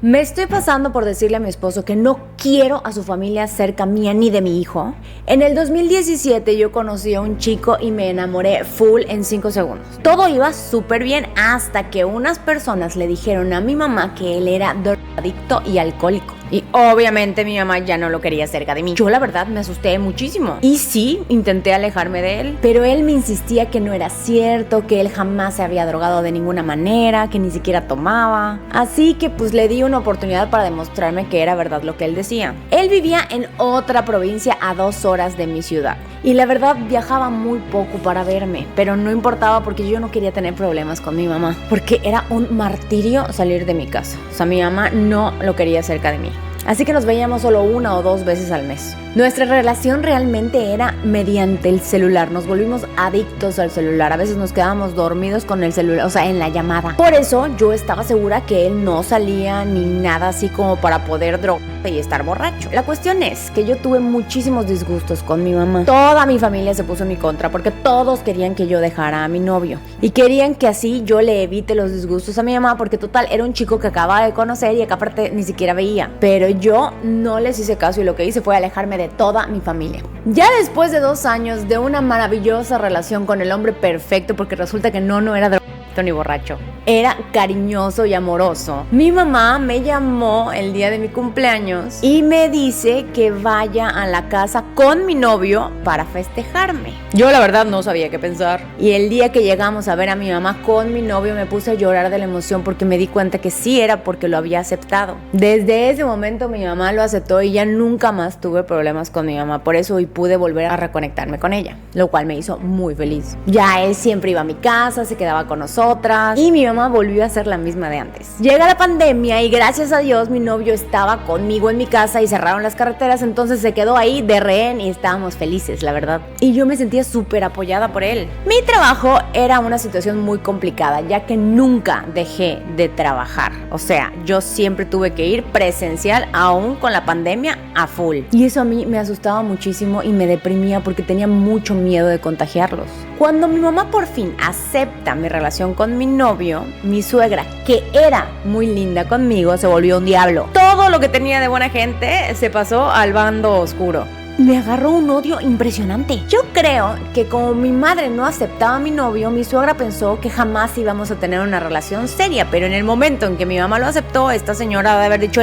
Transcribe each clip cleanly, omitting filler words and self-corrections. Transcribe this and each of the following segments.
Me estoy pasando por decirle a mi esposo que no quiero a su familia cerca mía ni de mi hijo. En el 2017 yo conocí a un chico y me enamoré full en 5 segundos. Todo iba súper bien hasta que unas personas le dijeron a mi mamá que él era drogadicto y alcohólico. Y obviamente mi mamá ya no lo quería cerca de mí. Yo la verdad me asusté muchísimo. Y sí, intenté alejarme de él, pero él me insistía que no era cierto, que él jamás se había drogado de ninguna manera, que ni siquiera tomaba. Así que pues le di una oportunidad para demostrarme que era verdad lo que él decía. Él vivía en otra provincia a 2 horas de mi ciudad. Y la verdad viajaba muy poco para verme, pero no importaba porque yo no quería tener problemas con mi mamá, porque era un martirio salir de mi casa. O sea, mi mamá no lo quería cerca de mí. Así que nos veíamos solo 1 o 2 veces al mes. Nuestra relación realmente era mediante el celular. Nos volvimos adictos al celular. A veces nos quedábamos dormidos con el celular, o sea, en la llamada. Por eso yo estaba segura que él no salía ni nada así como para poder drogarse y estar borracho. La cuestión es que yo tuve muchísimos disgustos con mi mamá. Toda mi familia se puso en mi contra porque todos querían que yo dejara a mi novio. Y querían que así yo le evite los disgustos a mi mamá porque total era un chico que acababa de conocer y que aparte ni siquiera veía. Pero yo no les hice caso y lo que hice fue alejarme de toda mi familia. Ya después de 2 años de una maravillosa relación con el hombre perfecto, porque resulta que no era drogadicto ni borracho, era cariñoso y amoroso, mi mamá me llamó el día de mi cumpleaños y me dice que vaya a la casa con mi novio para festejarme. Yo la verdad no sabía qué pensar. Y el día que llegamos a ver a mi mamá con mi novio me puse a llorar de la emoción porque me di cuenta que sí era porque lo había aceptado. Desde ese momento mi mamá lo aceptó y ya nunca más tuve problemas con mi mamá. Por eso hoy pude volver a reconectarme con ella, lo cual me hizo muy feliz. Ya él siempre iba a mi casa, se quedaba con nosotras y mi mamá volvió a ser la misma de antes. Llega la pandemia y gracias a Dios mi novio estaba conmigo en mi casa y cerraron las carreteras, entonces se quedó ahí de rehén y estábamos felices, la verdad. Y yo me sentía súper apoyada por él. Mi trabajo era una situación muy complicada, ya que nunca dejé de trabajar. O sea, yo siempre tuve que ir presencial, aún con la pandemia, a full. Y eso a mí me asustaba muchísimo y me deprimía porque tenía mucho miedo de contagiarlos. Cuando mi mamá por fin acepta mi relación con mi novio, mi suegra, que era muy linda conmigo, se volvió un diablo. Todo lo que tenía de buena gente se pasó al bando oscuro. Me agarró un odio impresionante. Yo creo que como mi madre no aceptaba a mi novio, mi suegra pensó que jamás íbamos a tener una relación seria, pero en el momento en que mi mamá lo aceptó, esta señora debe haber dicho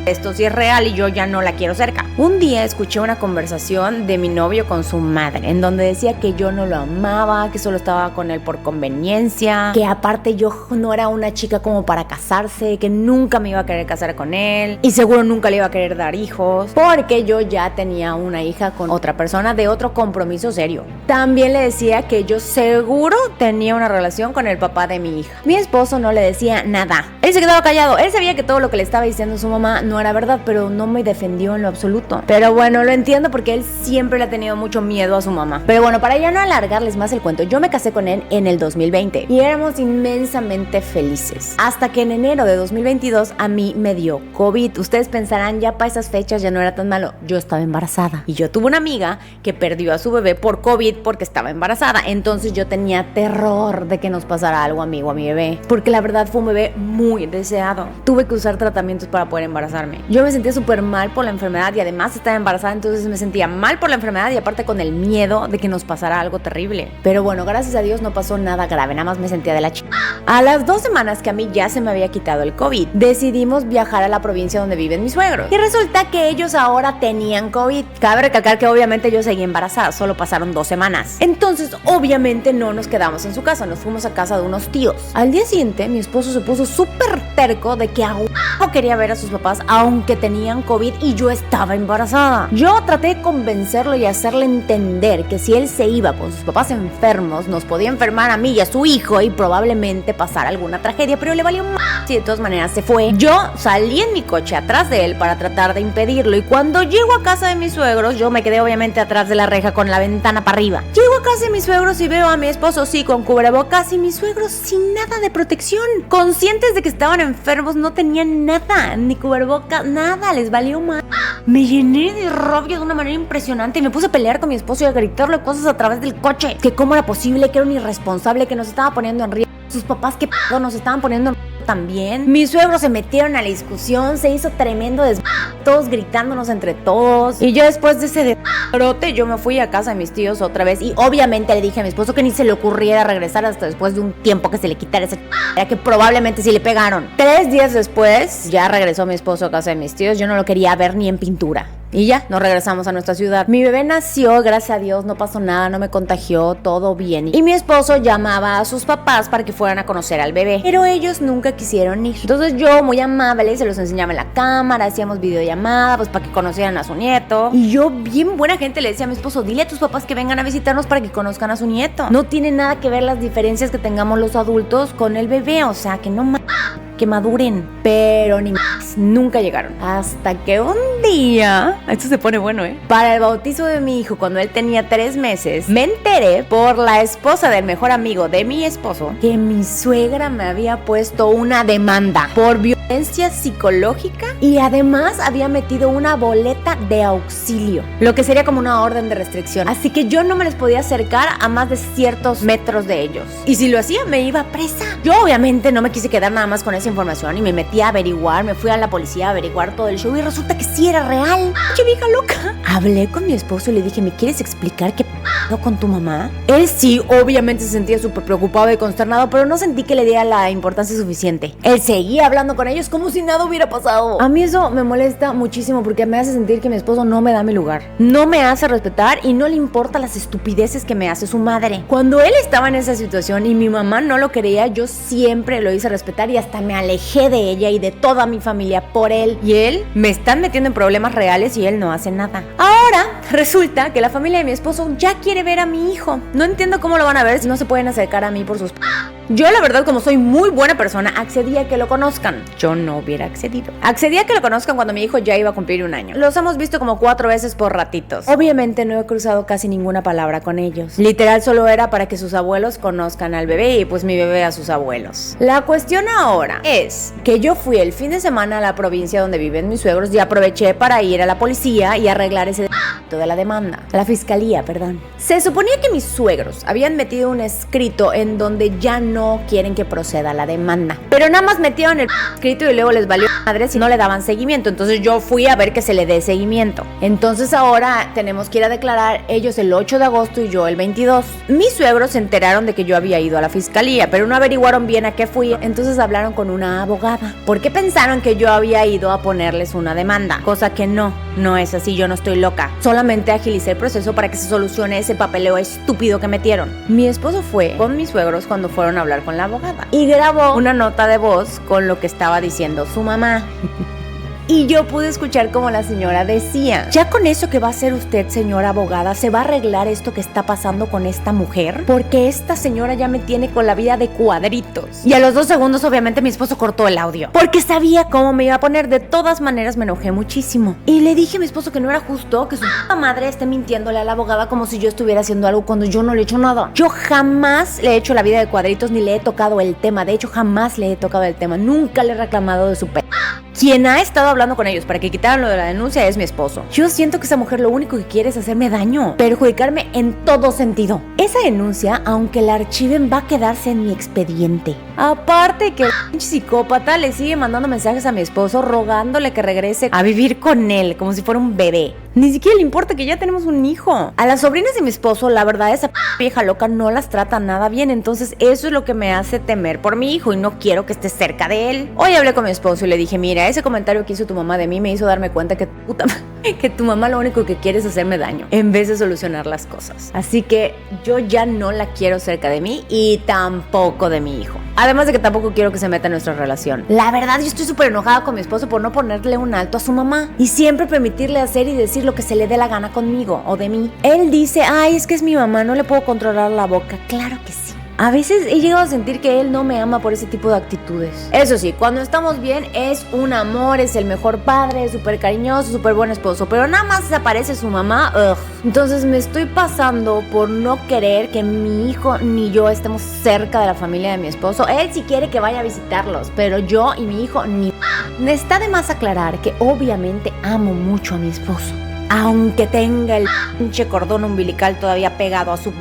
esto sí es real y yo ya no la quiero cerca. Un día escuché una conversación de mi novio con su madre, en donde decía que yo no lo amaba, que solo estaba con él por conveniencia, que aparte yo no era una chica como para casarse, que nunca me iba a querer casar con él y seguro nunca le iba a querer dar hijos, porque yo ya tenía una hija con otra persona de otro compromiso serio. También le decía que yo seguro tenía una relación con el papá de mi hija. Mi esposo no le decía nada. Él se quedaba callado. Él sabía que todo lo que le estaba diciendo su mamá no era verdad, pero no me defendió en lo absoluto. Pero bueno, lo entiendo porque él siempre le ha tenido mucho miedo a su mamá. Pero bueno, para ya no alargarles más el cuento, yo me casé con él en el 2020 y éramos inmensamente felices. Hasta que en enero de 2022 a mí me dio COVID. Ustedes pensarán, ya para esas fechas ya no era tan malo. Yo estaba embarazada. Y yo tuve una amiga que perdió a su bebé por COVID porque estaba embarazada. Entonces yo tenía terror de que nos pasara algo a mí o a mi bebé, porque la verdad fue un bebé muy deseado. Tuve que usar tratamientos para poder embarazarme. Yo me sentía súper mal por la enfermedad y además estaba embarazada, entonces me sentía mal por la enfermedad y aparte con el miedo de que nos pasara algo terrible. Pero bueno, gracias a Dios no pasó nada grave, nada más me sentía de la chica. A las 2 semanas que a mí ya se me había quitado el COVID, decidimos viajar a la provincia donde viven mis suegros. Y resulta que ellos ahora tenían COVID. Cabe recalcar que obviamente yo seguí embarazada, solo pasaron 2 semanas. Entonces, obviamente no nos quedamos en su casa, nos fuimos a casa de unos tíos. Al día siguiente, mi esposo se puso súper terco de que aún no quería ver a sus papás, aunque tenían COVID y yo estaba embarazada. Yo traté de convencerlo y hacerle entender que si él se iba con sus papás enfermos, nos podía enfermar a mí y a su hijo y probablemente pasar alguna tragedia, pero le valió más. Y de todas maneras se fue. Yo salí en mi coche atrás de él para tratar de impedirlo y cuando llego a casa de mis suegros, yo me quedé obviamente atrás de la reja con la ventana para arriba. Llego a casa de mis suegros y veo a mi esposo sí con cubrebocas y mis suegros sin nada de protección. Conscientes de que estaban enfermos, no tenían nada, ni cubrebocas, nada, les valió más. Me llené de rabia de una manera impresionante y me puse a pelear con mi esposo y a gritarle cosas a través del coche. Que cómo era posible, que era un irresponsable, que nos estaba poniendo en riesgo. Sus papás, que nos estaban poniendo en riesgo también. Mis suegros se metieron a la discusión, se hizo tremendo todos gritándonos entre todos. Y yo después de ese desbrote, yo me fui a casa de mis tíos otra vez. Y obviamente le dije a mi esposo que ni se le ocurriera regresar hasta después de un tiempo que se le quitara esa que probablemente sí le pegaron. 3 días después, ya regresó mi esposo a casa de mis tíos. Yo no lo quería ver ni en pintura. Y ya, nos regresamos a nuestra ciudad. Mi bebé nació, gracias a Dios, no pasó nada, no me contagió, todo bien. Y mi esposo llamaba a sus papás para que fueran a conocer al bebé, pero ellos nunca quisieron ir. Entonces yo, muy amable, se los enseñaba en la cámara, hacíamos videollamada, pues para que conocieran a su nieto. Y yo, bien buena gente, le decía a mi esposo, dile a tus papás que vengan a visitarnos para que conozcan a su nieto. No tiene nada que ver las diferencias que tengamos los adultos con el bebé, o sea, que no que maduren. Pero ni más, nunca llegaron. Hasta que un día, esto se pone bueno, para el bautizo de mi hijo, cuando él tenía 3 meses, me enteré por la esposa del mejor amigo de mi esposo que mi suegra me había puesto una demanda por violencia psicológica y además había metido una boleta de auxilio, lo que sería como una orden de restricción. Así que yo no me les podía acercar a más de ciertos metros de ellos. Y si lo hacía, me iba presa. Yo obviamente no me quise quedar nada más con esa información y me metí a averiguar, me fui a la policía a averiguar todo el show y resulta que sí era real. ¡Qué vieja loca! Hablé con mi esposo y le dije, ¿me quieres explicar qué pasó con tu mamá? Él sí, obviamente se sentía súper preocupado y consternado, pero no sentí que le diera la importancia suficiente. Él seguía hablando con ellos como si nada hubiera pasado. A mí eso me molesta muchísimo porque me hace sentir que mi esposo no me da mi lugar. No me hace respetar y no le importa las estupideces que me hace su madre. Cuando él estaba en esa situación y mi mamá no lo quería, yo siempre lo hice respetar y hasta me alejé de ella y de toda mi familia por él. Y él me están metiendo en problemas reales y él no hace nada. Ahora resulta que la familia de mi esposo ya quiere ver a mi hijo. No entiendo cómo lo van a ver si no se pueden acercar a mí por sus... Yo la verdad, como soy muy buena persona, accedí a que lo conozcan. Yo no hubiera accedido. Accedí a que lo conozcan cuando mi hijo ya iba a cumplir 1 año. Los hemos visto como 4 veces por ratitos. Obviamente no he cruzado casi ninguna palabra con ellos. Literal solo era para que sus abuelos conozcan al bebé y pues mi bebé a sus abuelos. La cuestión ahora es que yo fui el fin de semana a la provincia donde viven mis suegros y aproveché para ir a la policía y arreglar ese de la demanda. A la fiscalía, perdón. Se suponía que mis suegros habían metido un escrito en donde ya no quieren que proceda la demanda. Pero nada más metieron el escrito y luego les valió madre si no le daban seguimiento. Entonces yo fui a ver que se le dé seguimiento. Entonces ahora tenemos que ir a declarar ellos el 8 de agosto y yo el 22. Mis suegros se enteraron de que yo había ido a la fiscalía, pero no averiguaron bien a qué fui. Entonces hablaron con una abogada. Porque pensaron que yo había ido a ponerles una demanda. Cosa que no es así, yo no estoy loca. Solamente agilicé el proceso para que se solucione ese papeleo estúpido que metieron. Mi esposo fue con mis suegros cuando fueron a hablar con la abogada y grabó una nota de voz con lo que estaba diciendo su mamá. Y yo pude escuchar como la señora decía, ya con eso que va a hacer usted, señora abogada, ¿se va a arreglar esto que está pasando con esta mujer? Porque esta señora ya me tiene con la vida de cuadritos. Y a los 2 segundos obviamente mi esposo cortó el audio, porque sabía cómo me iba a poner. De todas maneras me enojé muchísimo. Y le dije a mi esposo que no era justo que su madre esté mintiéndole a la abogada como si yo estuviera haciendo algo cuando yo no le he hecho nada. Yo jamás le he hecho la vida de cuadritos ni le he tocado el tema. De hecho, jamás le he tocado el tema. Nunca le he reclamado de su Quien ha estado hablando con ellos para que quitaran lo de la denuncia es mi esposo. Yo siento que esa mujer lo único que quiere es hacerme daño, perjudicarme en todo sentido. Esa denuncia, aunque la archiven, va a quedarse en mi expediente. Aparte que el psicópata le sigue mandando mensajes a mi esposo rogándole que regrese a vivir con él como si fuera un bebé. Ni siquiera le importa que ya tenemos un hijo. A las sobrinas de mi esposo, la verdad, esa vieja loca no las trata nada bien. Entonces eso es lo que me hace temer por mi hijo y no quiero que esté cerca de él. Hoy hablé con mi esposo y le dije, mira, ese comentario que hizo tu mamá de mí me hizo darme cuenta que tu mamá lo único que quiere es hacerme daño en vez de solucionar las cosas. Así que yo ya no la quiero cerca de mí y tampoco de mi hijo. Además de que tampoco quiero que se meta en nuestra relación. La verdad, yo estoy súper enojada con mi esposo por no ponerle un alto a su mamá y siempre permitirle hacer y decir lo que se le dé la gana conmigo o de mí. Él dice, ay, es que es mi mamá, no le puedo controlar la boca. Claro que sí. A veces he llegado a sentir que él no me ama por ese tipo de actitudes. Eso sí, cuando estamos bien es un amor, es el mejor padre, es súper cariñoso, súper buen esposo. Pero nada más desaparece su mamá, Entonces me estoy pasando por no querer que mi hijo ni yo estemos cerca de la familia de mi esposo. Él sí quiere que vaya a visitarlos, pero yo y mi hijo ni... Me está de más aclarar que obviamente amo mucho a mi esposo, aunque tenga el pinche cordón umbilical todavía pegado a su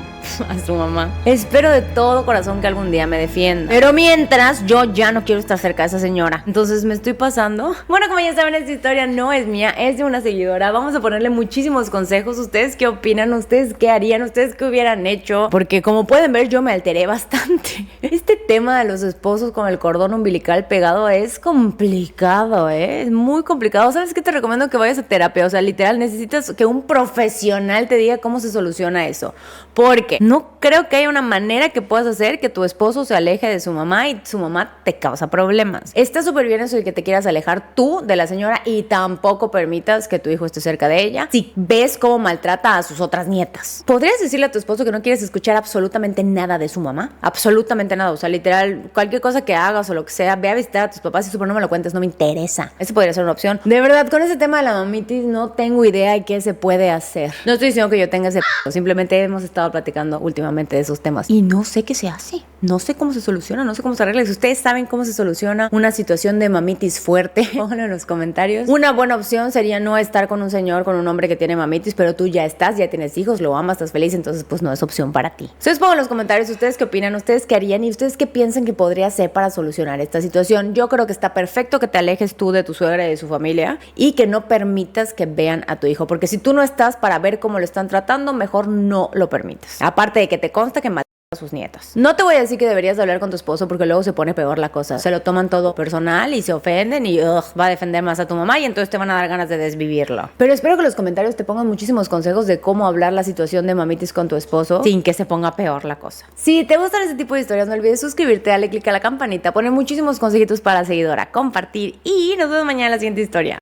a su mamá. Espero de todo corazón que algún día me defienda. Pero mientras, yo ya no quiero estar cerca de esa señora. Entonces me estoy pasando. Bueno, como ya saben, esta historia no es mía, es de una seguidora. Vamos a ponerle muchísimos consejos. ¿Ustedes qué opinan? ¿Ustedes qué harían? ¿Ustedes qué hubieran hecho? Porque como pueden ver, yo me alteré bastante. Este tema de los esposos con el cordón umbilical pegado es complicado, es muy complicado. ¿Sabes qué? Te recomiendo que vayas a terapia. O sea, literal, necesitas que un profesional te diga cómo se soluciona eso. Porque no creo que haya una manera que puedas hacer que tu esposo se aleje de su mamá y su mamá te causa problemas. Está súper bien eso de que te quieras alejar tú de la señora y tampoco permitas que tu hijo esté cerca de ella si ves cómo maltrata a sus otras nietas. ¿Podrías decirle a tu esposo que no quieres escuchar absolutamente nada de su mamá? Absolutamente nada. O sea, literal, cualquier cosa que hagas o lo que sea, ve a visitar a tus papás y súper no me lo cuentes, no me interesa. Eso podría ser una opción. De verdad, con ese tema de la mamitis no tengo idea de qué se puede hacer. No estoy diciendo que yo tenga ese simplemente hemos estado platicando últimamente de esos temas y no sé qué se hace. No sé cómo se soluciona, no sé cómo se arregla. Si ustedes saben cómo se soluciona una situación de mamitis fuerte, pónganlo en los comentarios. Una buena opción sería no estar con un señor, con un hombre que tiene mamitis, pero tú ya estás, ya tienes hijos, lo amas, estás feliz, entonces pues no es opción para ti. Ustedes pongan en los comentarios ustedes qué opinan, ustedes qué harían y ustedes qué piensan que podría hacer para solucionar esta situación. Yo creo que está perfecto que te alejes tú de tu suegra y de su familia y que no permitas que vean a tu hijo, porque si tú no estás para ver cómo lo están tratando, mejor no lo permitas. Aparte de que te consta que a sus nietas. No te voy a decir que deberías de hablar con tu esposo porque luego se pone peor la cosa. Se lo toman todo personal y se ofenden y va a defender más a tu mamá y entonces te van a dar ganas de desvivirlo. Pero espero que los comentarios te pongan muchísimos consejos de cómo hablar la situación de mamitis con tu esposo sin que se ponga peor la cosa. Si te gustan este tipo de historias, no olvides suscribirte, darle click a la campanita, poner muchísimos consejitos para la seguidora, compartir y nos vemos mañana en la siguiente historia.